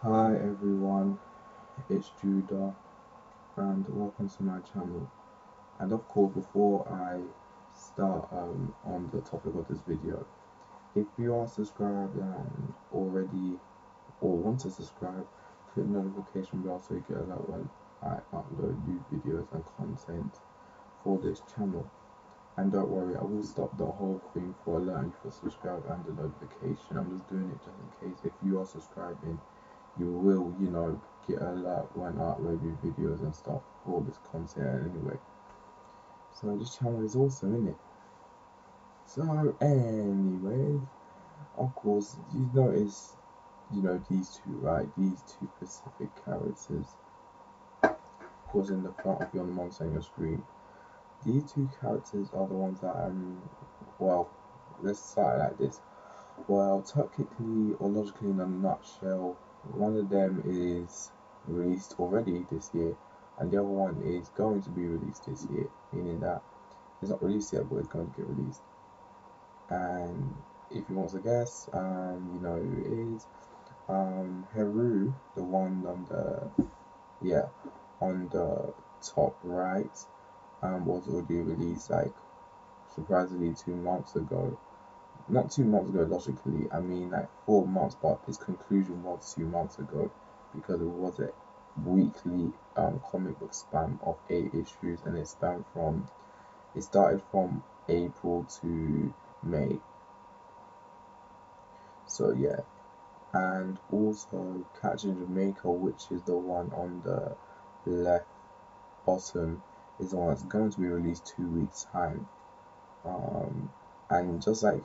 Hi everyone, it's Judah and welcome to my channel. And of course, before I start on the topic of this video, if you are subscribed and already or want to subscribe, click the notification bell so you get alert when I upload new videos and content for this channel. And don't worry, I will stop the whole thing for alerting you for subscribe and the notification. I'm just doing it just in case if you are subscribing you will, get a lot when I upload new videos and stuff, all this content anyway. So this channel is awesome, isn't it? So anyway, of course, you notice, these two, right? These two specific characters, of course, in the front of your monitor on your screen. These two characters are the ones that well, let's start like this. Well, technically or logically, in a nutshell, one of them is released already this year, and the other one is going to be released this year, meaning that it's not released yet, but it's going to get released. And if you want to guess, you know who it is. Heru, the one on the top right, was already released like surprisingly 2 months ago. Not 2 months ago, logically, I mean like 4 months, but its conclusion was 2 months ago because it was a weekly comic book span of 8 issues, and it started from April to May. So yeah, and also Catching Jamaica, which is the one on the left bottom, is the one that's going to be released 2 weeks time. And just like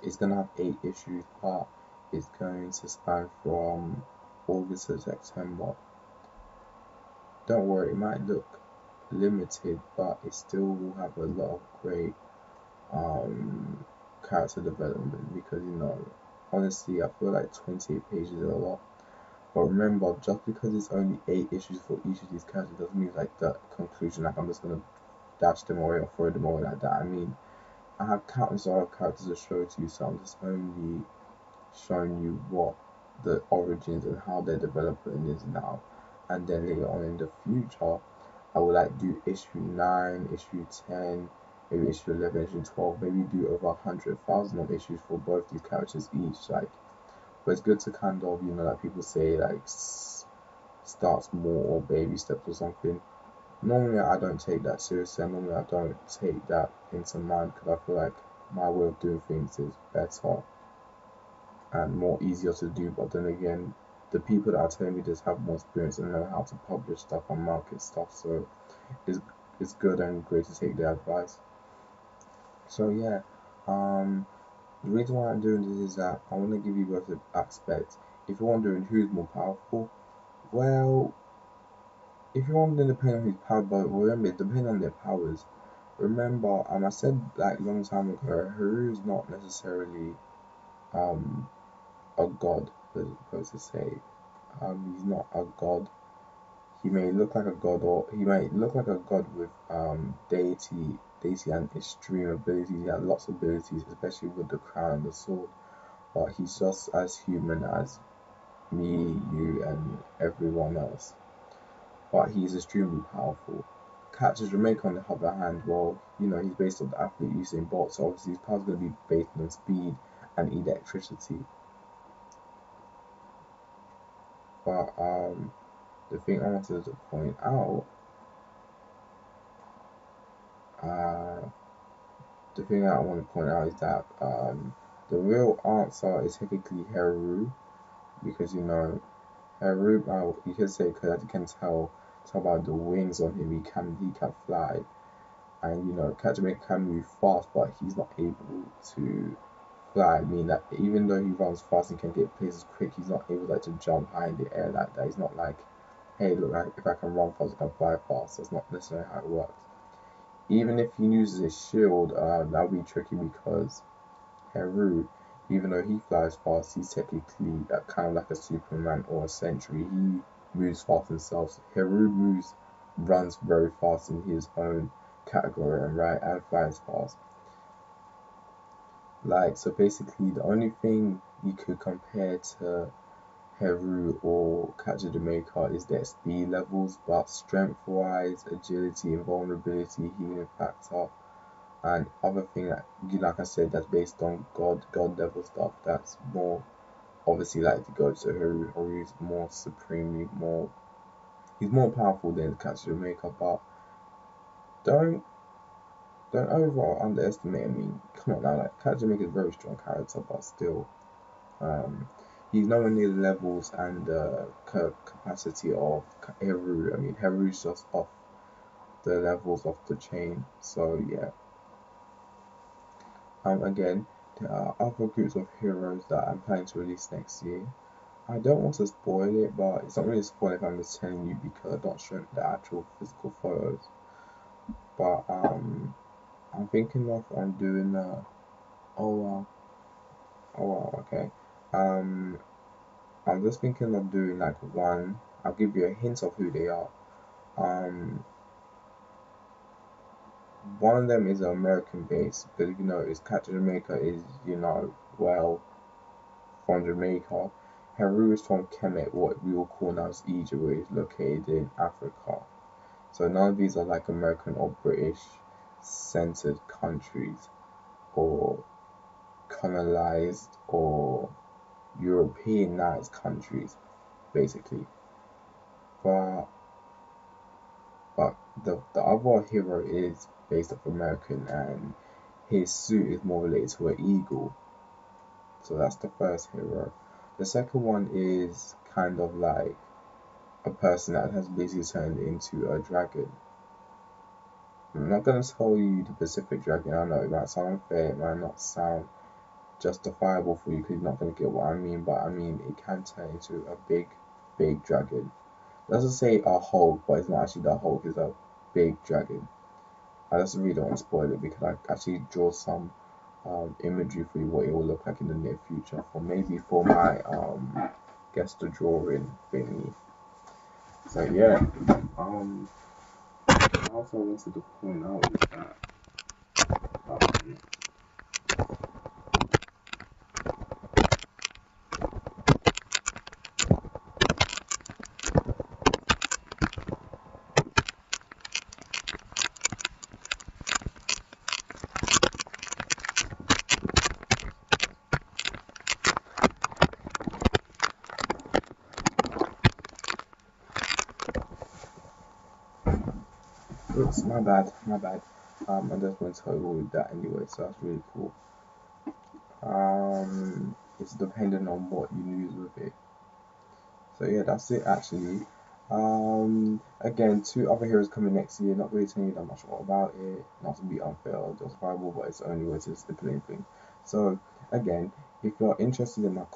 it's gonna have 8 issues, but it's going to span from August to September. Don't worry, it might look limited, but it still will have a lot of great character development because honestly, I feel like 28 pages is a lot. But remember, just because it's only 8 issues for each of these characters doesn't mean like the conclusion, like I'm just gonna dash them away or throw them away like that. I mean, I have countless other characters to show to you, so I'm just only showing you what the origins and how their development is now. And then later on in the future, I would like do issue 9, issue 10, maybe issue 11, issue 12, maybe do over 100,000 of issues for both these characters each. Like, but it's good to kind of, like people say, like, start small or baby steps or something. Normally, I don't take that seriously, and normally I don't take that into mind because I feel like my way of doing things is better and more easier to do. But then again, the people that are telling me this have more experience and know how to publish stuff and market stuff, so it's it's good and great to take their advice. So yeah, the reason why I'm doing this is that I want to give you both the aspects. If you're wondering who's more powerful, well, if you're wondering depending on who's powered, but remember, it depends on their powers. Remember, I said like a long time ago, Haru is not necessarily um a god, as opposed to say. He's not a god. He may look like a god, or he might look like a god with deity and extreme abilities. He has lots of abilities, especially with the crown and the sword. But he's just as human as me, you, and everyone else. But he's extremely powerful. Catches Jamaica on the other hand, well, he's based on the athlete Usain Bolt, so obviously his power's going to be based on speed and electricity. But the thing I wanted to point out, uh, the thing that I want to point out is that the real answer is technically Heru, because Heru, you can say because you can tell by the wings on him, he can fly, and Katamari can move fast, but he's not able to fly. I mean that even though he runs fast and can get places quick, he's not able like to jump high in the air like that. He's not like, hey, look, like, if I can run fast, I can fly fast. That's not necessarily how it works. Even if he uses his shield, that would be tricky because Heru, even though he flies fast, he's technically kind of like a Superman or a Sentry. He moves fast himself. Heru runs very fast in his own category, and right, and flies fast. Like, so basically, the only thing you could compare to Heru or Catcher Jamaica is their speed levels, but strength wise, agility, invulnerability, healing factor, and other thing that, like I said, that's based on god level stuff. That's more obviously like the gods. So Heru is more supremely more. He's more powerful than Catcher Jamaica, but don't don't over underestimate. I mean, come on now, like Catcher Jamaica is a very strong character, but still, um, he's nowhere near the levels and the capacity of Heru. I mean, Heru's just off the levels of the chain. So yeah. Again, there are other groups of heroes that I'm planning to release next year. I don't want to spoil it, but it's not really a spoil if I'm just telling you because I don't show the actual physical photos. But I'm thinking of doing oh wow, oh wow, okay. Um, I'm just thinking of doing like one. I'll give you a hint of who they are. Um, one of them is American based, because is Captain Jamaica is well from Jamaica. Heru is from Kemet, what we will call now as Egypt, which is located in Africa. So none of these are like American or British centered countries or colonized or Europeanized countries, basically. But the other hero is based off American, and his suit is more related to an eagle. So that's the first hero. The second one is kind of like a person that has basically turned into a dragon. I'm not gonna tell you the Pacific dragon. I know it might sound unfair, it might not sound justifiable for you because you're not gonna get what I mean, but I mean it can turn into a big dragon. It doesn't say a Hulk, but it's not actually the Hulk, it's a big dragon. I just really don't want to spoil it because I actually draw some imagery for you what it will look like in the near future for maybe for my guest drawing thingy. So yeah, I also wanted to point out is that oops, my bad. I just want to tell you all that anyway, so that's really cool. It's dependent on what you use with it. So yeah, that's it actually. Again, two other heroes coming next year. Not really telling you that much more about it. Not to be unfair or justifiable, but it's the only way to stipulate thing. So again, if you're interested in my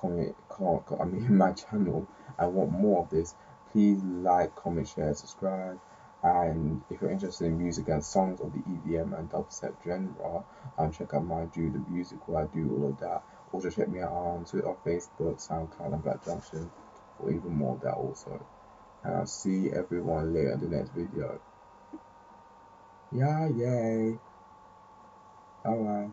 my channel, and want more of this, please like, comment, share, subscribe. And if you're interested in music and songs of the EDM and dubstep genre, check out my Do the Music where I do all of that. Also check me out on Twitter, Facebook, SoundCloud, and Black Junction for even more of that also. And I'll see everyone later in the next video. Yeah, yay. Alright.